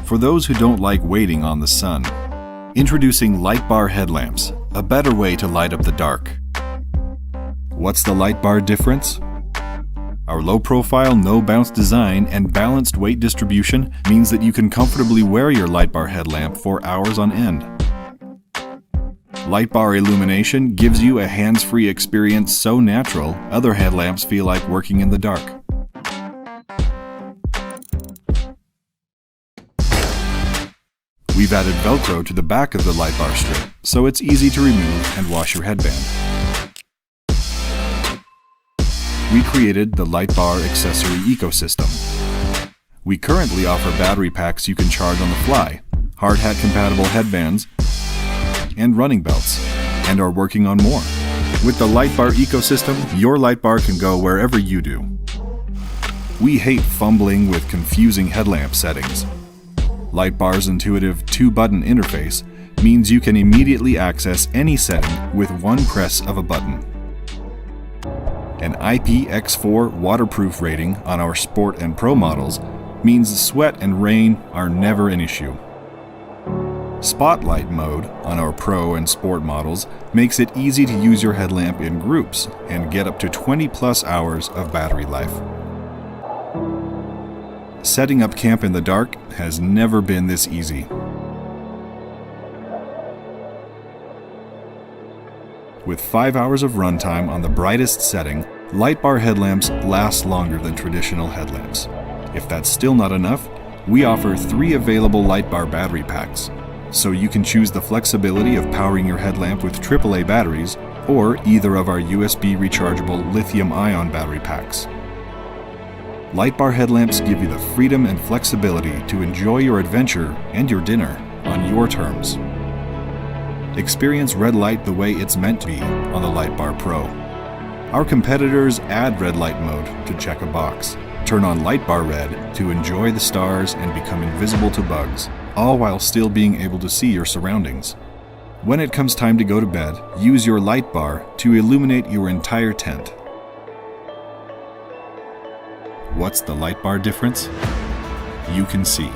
for those who don't like waiting on the sun. Introducing light bar headlamps, a better way to light up the dark. What's the light bar difference? Our low-profile, no-bounce design and balanced weight distribution means that you can comfortably wear your light bar headlamp for hours on end. Light bar illumination gives you a hands-free experience so natural, other headlamps feel like working in the dark. We've added Velcro to the back of the light bar strip, so it's easy to remove and wash your headband. We created the light bar accessory ecosystem. We currently offer battery packs you can charge on the fly, hard hat compatible headbands, and running belts, and are working on more. With the light bar ecosystem, your light bar can go wherever you do. We hate fumbling with confusing headlamp settings. Light bar's intuitive 2-button interface means you can immediately access any setting with one press of a button. An IPX4 waterproof rating on our Sport and Pro models means sweat and rain are never an issue. Spotlight mode on our Pro and Sport models makes it easy to use your headlamp in groups and get up to 20+ hours of battery life. Setting up camp in the dark has never been this easy. With 5 hours of runtime on the brightest setting, light bar headlamps last longer than traditional headlamps. If that's still not enough, we offer 3 available light bar battery packs, so you can choose the flexibility of powering your headlamp with AAA batteries or either of our USB rechargeable lithium-ion battery packs. Light bar headlamps give you the freedom and flexibility to enjoy your adventure and your dinner on your terms. Experience red light the way it's meant to be on the Light Bar Pro. Our competitors add red light mode to check a box, turn on light bar red to enjoy the stars and become invisible to bugs, all while still being able to see your surroundings. When it comes time to go to bed, use your light bar to illuminate your entire tent. What's the light bar difference? You can see.